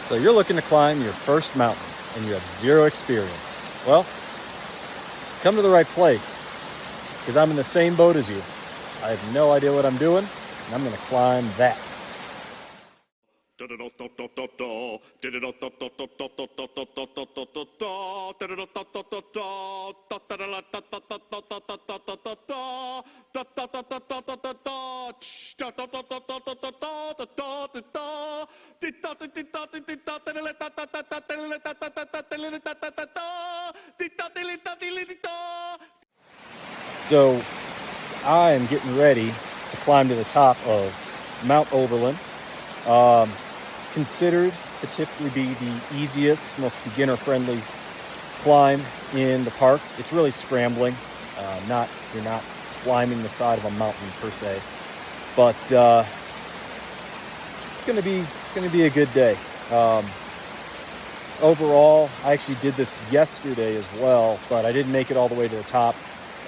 So you're looking to climb your first mountain and you have zero experience. Well, come to the right place, because I'm in the same boat as you. I have no idea what I'm doing, and I'm gonna climb that. So I am getting ready to climb to the top of Mount Oberlin. Considered to typically be the easiest, most beginner-friendly climb in the park. It's really scrambling. You're not climbing the side of a mountain per se, but it's gonna be a good day. Overall, I actually did this yesterday as well, but I didn't make it all the way to the top.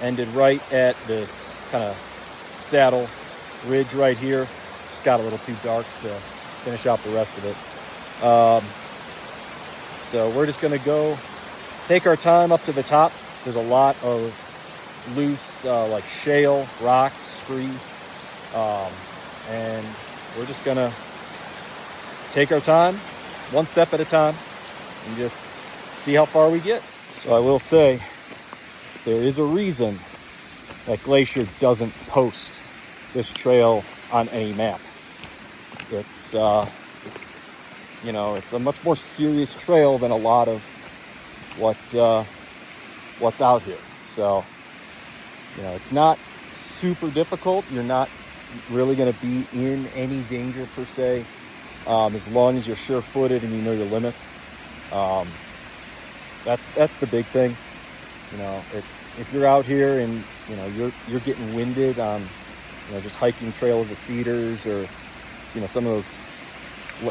Ended right at this kind of saddle ridge right here. Just got a little too dark to finish out the rest of it. So we're just gonna go take our time up to the top. There's a lot of loose like shale, rock, scree, and we're just gonna take our time, one step at a time, and just see how far we get. So I will say, there is a reason that Glacier doesn't post this trail on any map. It's you know, it's a much more serious trail than a lot of what's out here. So, you know, it's not super difficult. You're not really going to be in any danger per se, as long as you're sure-footed and you know your limits. That's the big thing. You know, if you're out here and you know you're getting winded on, you know, just hiking Trail of the Cedars, or you know, some of those,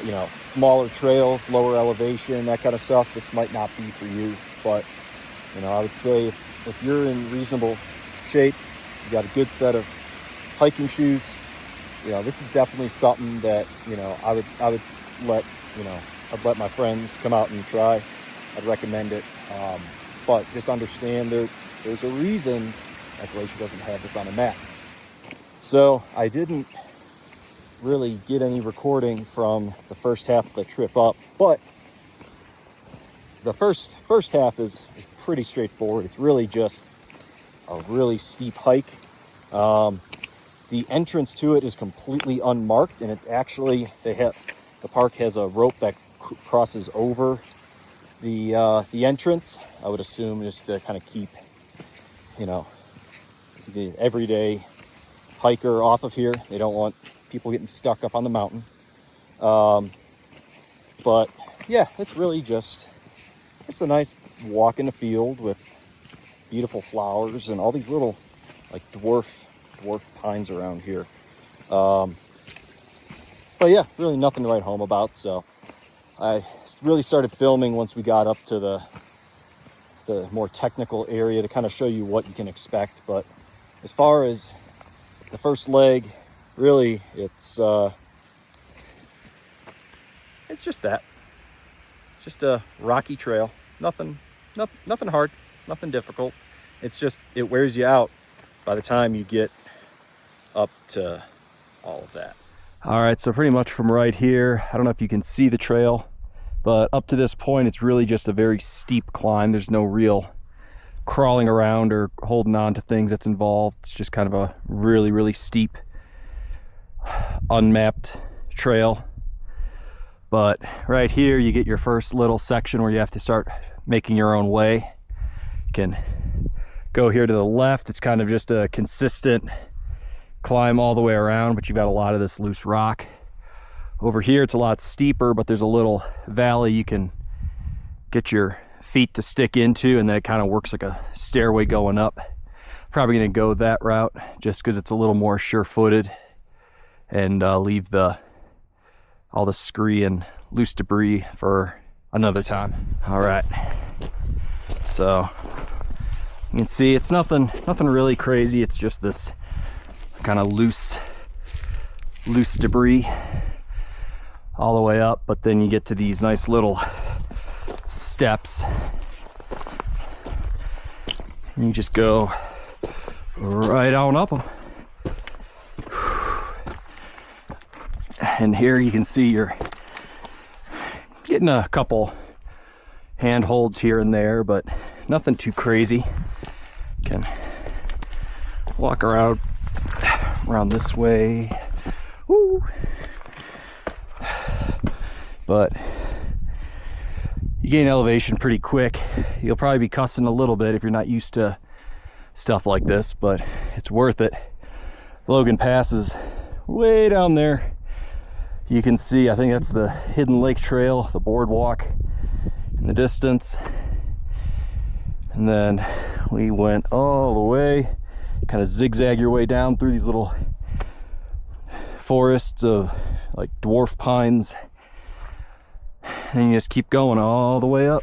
you know, smaller trails, lower elevation, that kind of stuff, this might not be for you. But you know, I would say if you're in reasonable shape, you got a good set of hiking shoes, you know, this is definitely something that, you know, I would let, you know, I'd let my friends come out and try. I'd recommend it. But just understand there's a reason that Glacier doesn't have this on a map. So I didn't really get any recording from the first half of the trip up, but the first half is pretty straightforward. It's really just a really steep hike. The entrance to it is completely unmarked, and it actually, the park has a rope that crosses over the entrance. I would assume just to kind of keep, you know, the everyday hiker off of here. They don't want people getting stuck up on the mountain. But yeah, it's really just a nice walk in the field with beautiful flowers and all these little like dwarf pines around here. But yeah, really nothing to write home about. So I really started filming once we got up to the more technical area to kind of show you what you can expect. But as far as the first leg, really, it's just that. It's just a rocky trail. Nothing hard, nothing difficult. It's just, it wears you out by the time you get up to all of that. All right, so pretty much from right here, I don't know if you can see the trail, but up to this point, it's really just a very steep climb. There's no real crawling around or holding on to things that's involved. It's just kind of a really, really steep, unmapped trail. But right here, you get your first little section where you have to start making your own way. You can go here to the left. It's kind of just a consistent climb all the way around, but you've got a lot of this loose rock. Over here, it's a lot steeper, but there's a little valley you can get your feet to stick into, and then it kind of works like a stairway going up. Probably gonna go that route just because it's a little more sure-footed, and leave all the scree and loose debris for another time. All right, so you can see it's nothing really crazy. It's just this kind of loose debris. all the way up, but then you get to these nice little steps. And you just go right on up them. And here you can see you're getting a couple handholds here and there, but nothing too crazy. Can walk around this way. Woo. But you gain elevation pretty quick. You'll probably be cussing a little bit if you're not used to stuff like this, but it's worth it. Logan Pass is way down there. You can see, I think that's the Hidden Lake Trail, the boardwalk in the distance. And then we went all the way, kind of zigzag your way down through these little forests of like dwarf pines. And you just keep going all the way up.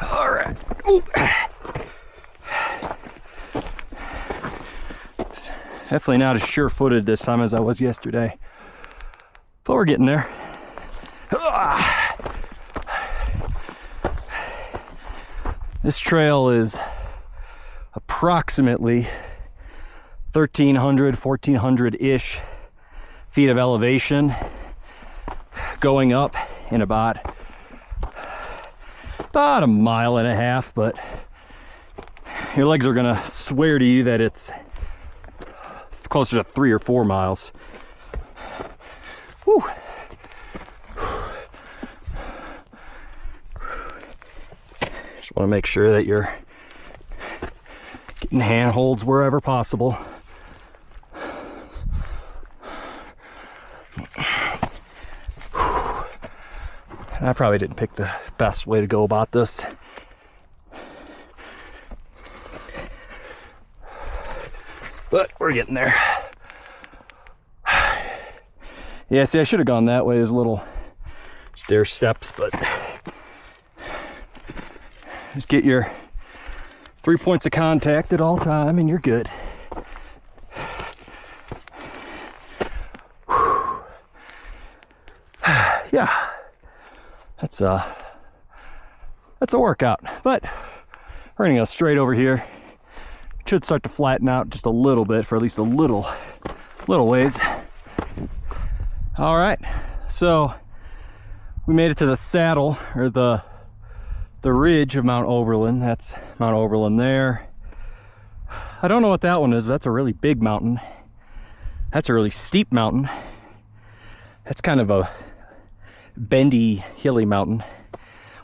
All right. Ooh. Definitely not as sure-footed this time as I was yesterday, but we're getting there. This trail is approximately 1,300, 1,400-ish feet of elevation, going up in about a mile and a half, but your legs are gonna swear to you that it's closer to 3 or 4 miles. Whew. Just want to make sure that you're getting handholds wherever possible. I probably didn't pick the best way to go about this. But we're getting there. Yeah, see, I should have gone that way. There's little stair steps, but just get your 3 points of contact at all time and you're good. Yeah, that's a workout, but we're gonna go straight over here. It should start to flatten out just a little bit for at least a little ways. All right, so we made it to the saddle, or the ridge of Mount Oberlin. That's Mount Oberlin there. I don't know what that one is, but that's a really big mountain. That's a really steep mountain. That's kind of a bendy, hilly mountain,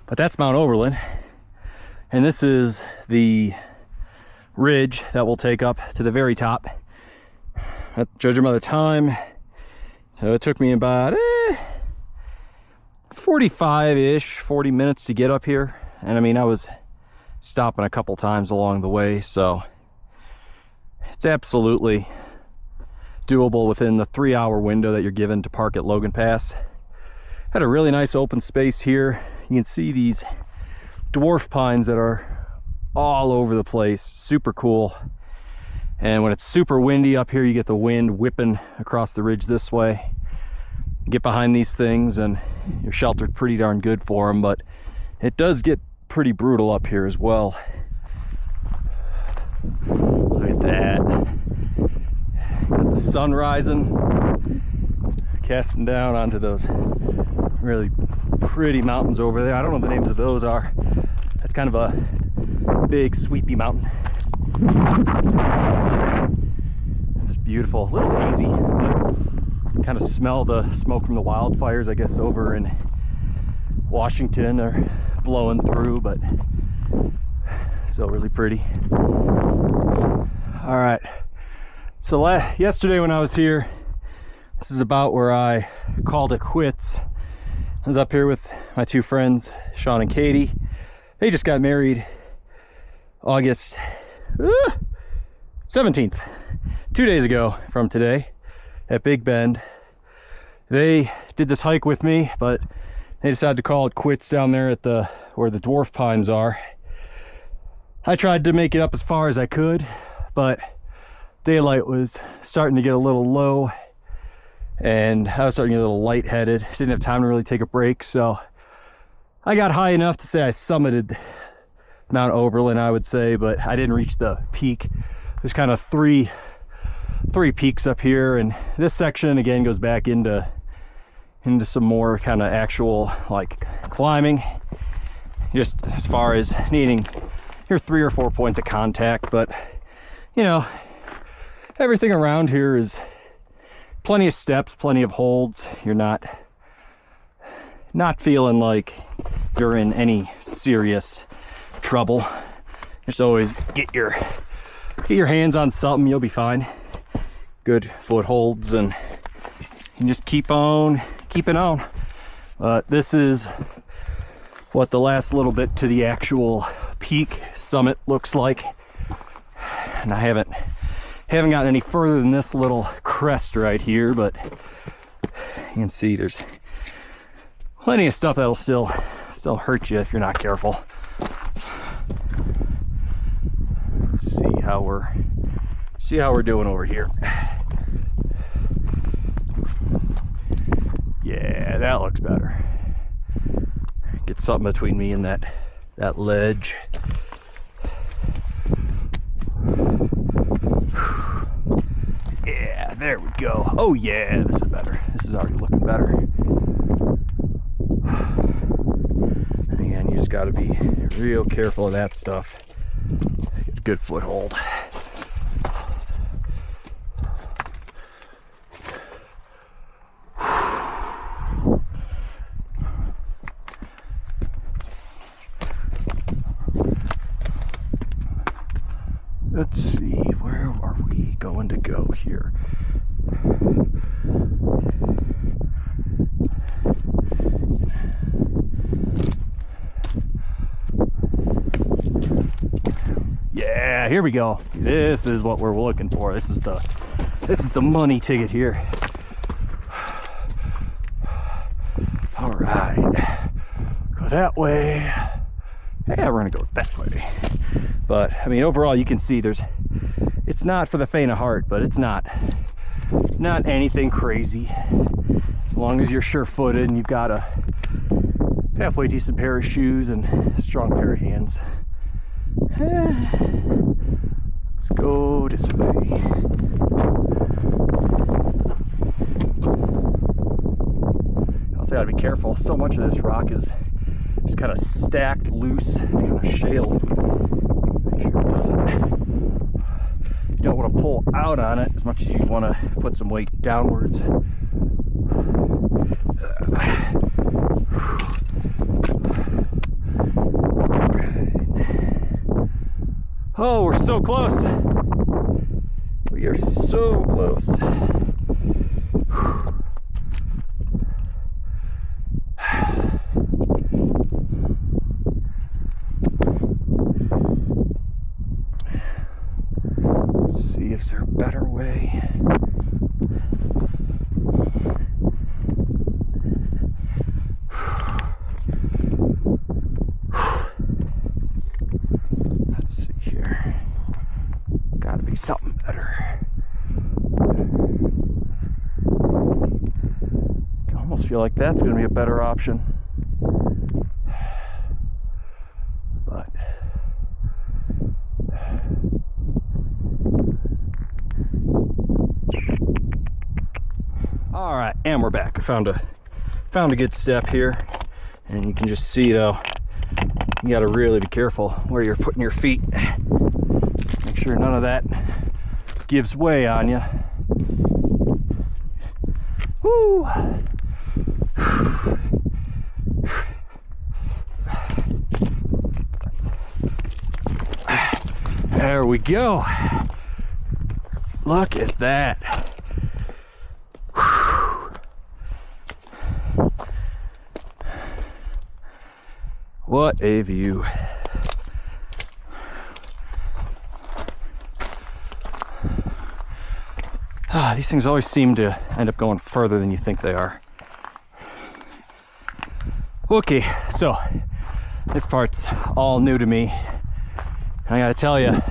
but that's Mount Oberlin. And this is the ridge that we'll take up to the very top. Judging by the time, so it took me about 45-ish, 40 minutes to get up here. And I mean, I was stopping a couple times along the way, so it's absolutely doable within the 3-hour window that you're given to park at Logan Pass. Had a really nice open space here. You can see these dwarf pines that are all over the place, super cool. And when it's super windy up here, you get the wind whipping across the ridge this way. You get behind these things and you're sheltered pretty darn good for them, but it does get pretty brutal up here as well. Look at that. Got the sun rising, casting down onto those really pretty mountains over there. I don't know what the names of those are. That's kind of a big sweepy mountain. Just beautiful, a little hazy. You kind of smell the smoke from the wildfires, I guess, over in Washington are blowing through, but still really pretty. All right, so yesterday when I was here, this is about where I called it quits. I was up here with my 2 friends, Sean and Katie. They just got married August 17th, 2 days ago from today, at Big Bend. They did this hike with me, but they decided to call it quits down there at where the dwarf pines are. I tried to make it up as far as I could, but daylight was starting to get a little low and I was starting to get a little lightheaded. Didn't have time to really take a break, so I got high enough to say I summited Mount Oberlin, I would say, but I didn't reach the peak. There's kind of three peaks up here, and this section again goes back into some more kind of actual like climbing, just as far as needing your 3 or 4 points of contact. But you know, everything around here is plenty of steps, plenty of holds. You're not feeling like you're in any serious trouble. Just always get your hands on something, you'll be fine. Good footholds, and just keep on keeping on. But this is what the last little bit to the actual peak summit looks like, and I haven't gotten any further than this little crest right here, but you can see there's plenty of stuff that'll still hurt you if you're not careful. See how we're doing over here. Yeah, that looks better. Get something between me and that ledge. Yeah, there we go. Oh yeah, this is better. This is already looking better. And again, you just got to be real careful of that stuff. Get a good foothold. Let's see, where are we going to go here? Yeah, here we go. This is what we're looking for. This is the money ticket here. All right, go that way. Yeah, we're gonna go that way. But I mean, overall, you can see it's not for the faint of heart, but it's not anything crazy. As long as you're sure-footed and you've got a halfway decent pair of shoes and a strong pair of hands. Let's go this way. Also gotta be careful. So much of this rock is just kind of stacked loose, kind of shale. Make sure it doesn't. You don't want to pull out on it as much as you want to put some weight downwards. Oh, we're so close. We are so close. Let's see if there's a better way. Let's see here. Gotta be something better. I almost feel like that's gonna be a better option. But all right, and we're back. I found a good step here, and you can just see though, you got to really be careful where you're putting your feet. Make sure none of that gives way on you. Woo! There we go. Look at that. What a view. These things always seem to end up going further than you think they are. Okay, so this part's all new to me. I gotta tell you,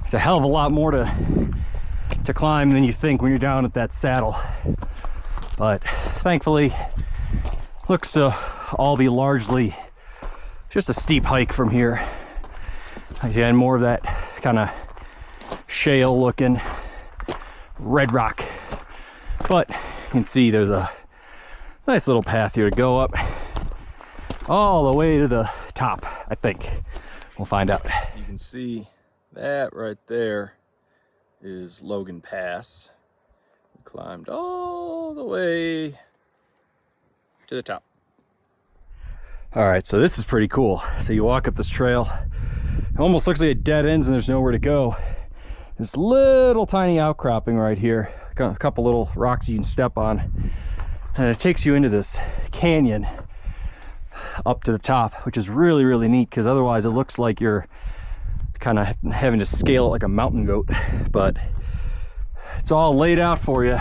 it's a hell of a lot more to climb than you think when you're down at that saddle. But thankfully, looks to all be largely just a steep hike from here. Again, more of that kind of shale looking red rock. But you can see there's a nice little path here to go up all the way to the top, I think. We'll find out. You can see that right there is Logan Pass. We climbed all the way to the top. All right, so this is pretty cool. So you walk up this trail, it almost looks like it dead ends and there's nowhere to go. This little tiny outcropping right here, got a couple little rocks you can step on, and it takes you into this canyon up to the top, which is really, really neat, because otherwise it looks like you're kind of having to scale it like a mountain goat. But it's all laid out for you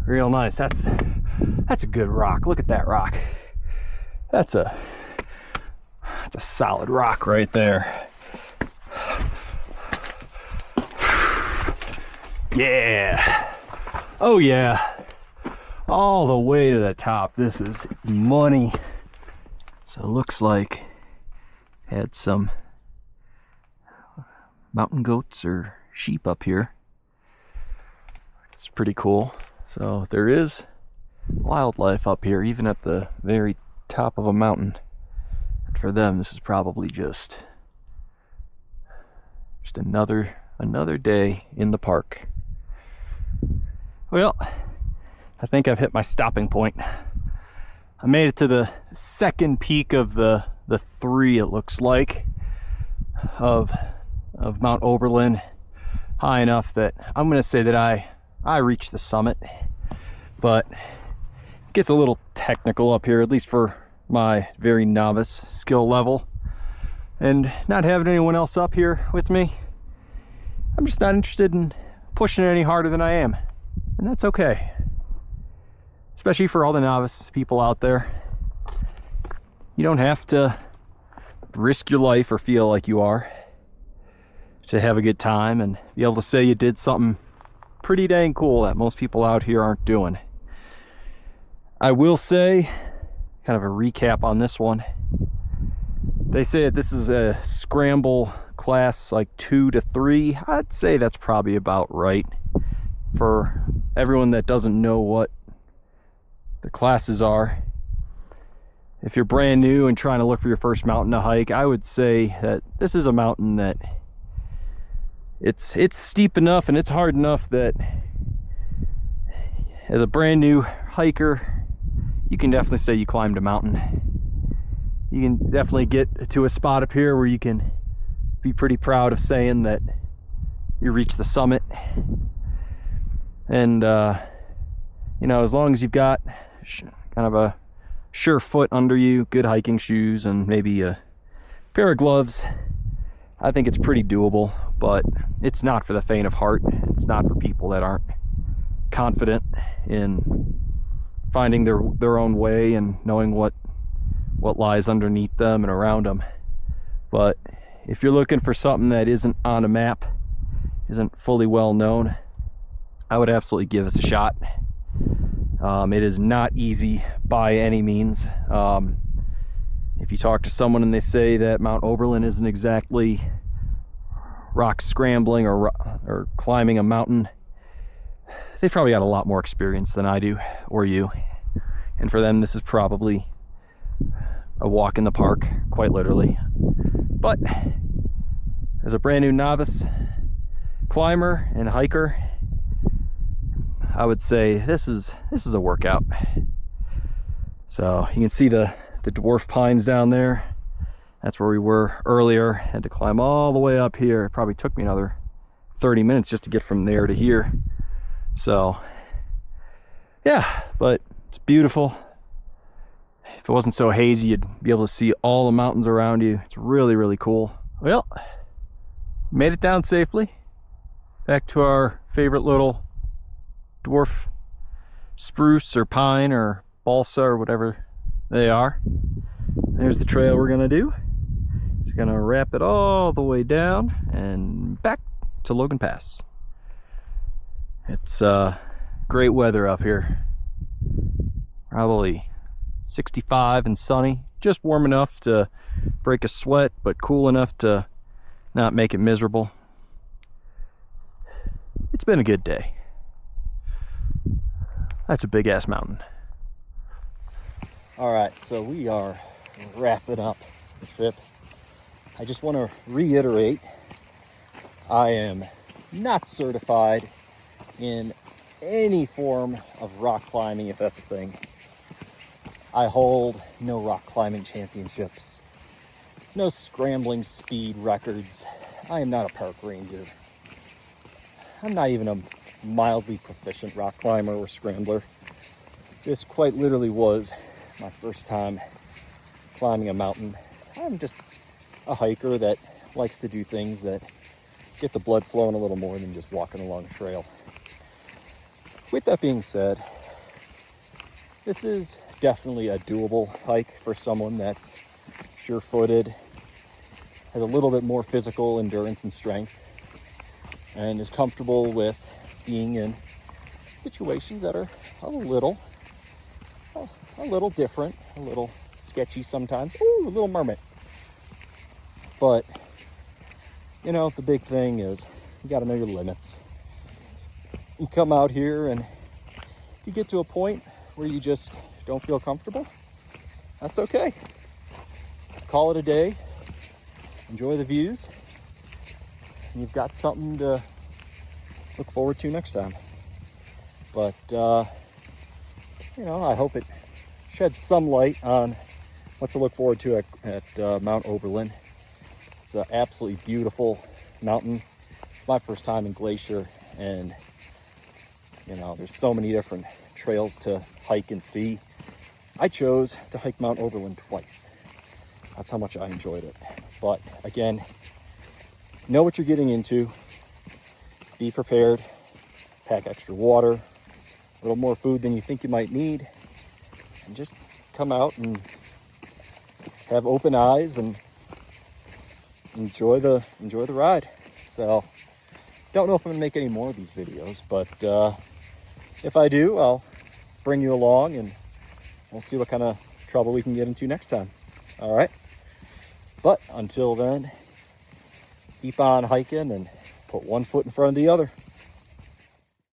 real nice. That's a good rock. Look at that rock. That's a solid rock right there. Yeah. Oh yeah. All the way to the top. This is money. So it looks like it had some mountain goats or sheep up here. It's pretty cool. So there is wildlife up here, even at the very top of a mountain. And for them, this is probably just another day in the park. Well, I think I've hit my stopping point. I made it to the second peak of the three, it looks like, of Mount Oberlin, high enough that I'm gonna say that I reached the summit. But it gets a little technical up here, at least for my very novice skill level. And not having anyone else up here with me, I'm just not interested in pushing it any harder than I am. And that's okay. Especially for all the novice people out there. You don't have to risk your life or feel like you are to have a good time and be able to say you did something pretty dang cool that most people out here aren't doing. I will say, kind of a recap on this one. They say that this is a scramble class like 2 to 3. I'd say that's probably about right. For everyone that doesn't know what the classes are, if you're brand new and trying to look for your first mountain to hike, I would say that this is a mountain that it's steep enough and it's hard enough that as a brand new hiker, you can definitely say you climbed a mountain. You can definitely get to a spot up here where you can be pretty proud of saying that you reached the summit. And you know, as long as you've got kind of a sure foot under you, good hiking shoes, and maybe a pair of gloves, I think it's pretty doable. But it's not for the faint of heart. It's not for people that aren't confident in finding their own way and knowing what lies underneath them and around them. But if you're looking for something that isn't on a map, isn't fully well known, I would absolutely give this a shot. It is not easy by any means. If you talk to someone and they say that Mount Oberlin isn't exactly rock scrambling or climbing a mountain, they've probably got a lot more experience than I do, or you. And for them, this is probably a walk in the park, quite literally. But as a brand new novice climber and hiker, I would say this is a workout. So you can see the dwarf pines down there. That's where we were earlier. Had to climb all the way up here. It probably took me another 30 minutes just to get from there to here. So yeah, but it's beautiful. If it wasn't so hazy, you'd be able to see all the mountains around you. It's really, really cool. Well, made it down safely. Back to our favorite little dwarf spruce or pine or balsa or whatever they are. There's the trail we're gonna do. Just gonna wrap it all the way down and back to Logan Pass. It's great weather up here. Probably 65 and sunny. Just warm enough to break a sweat, but cool enough to not make it miserable. It's been a good day. That's a big ass mountain. All right, so we are wrapping up the trip. I just want to reiterate, I am not certified in any form of rock climbing, if that's a thing. I hold no rock climbing championships, no scrambling speed records. I am not a park ranger. I'm not even a mildly proficient rock climber or scrambler. This quite literally was my first time climbing a mountain. I'm just a hiker that likes to do things that get the blood flowing a little more than just walking along a trail. With that being said, this is definitely a doable hike for someone that's sure-footed, has a little bit more physical endurance and strength, and is comfortable with being in situations that are a little different, a little sketchy sometimes. Ooh, a little mermaid. But, you know, the big thing is you got to know your limits. You come out here and you get to a point where you just don't feel comfortable. That's okay. Call it a day. Enjoy the views. And you've got something to look forward to next time. But, you know, I hope it sheds some light on what to look forward to at Mount Oberlin. It's an absolutely beautiful mountain. It's my first time in Glacier, and you know, there's so many different trails to hike and see. I chose to hike Mount Oberlin twice. That's how much I enjoyed it. But again, know what you're getting into. Be prepared. Pack extra water, a little more food than you think you might need, and just come out and have open eyes and enjoy the ride. So don't know if I'm gonna make any more of these videos, but if I do, I'll bring you along and we'll see what kind of trouble we can get into next time. All right, but until then, keep on hiking and put one foot in front of the other.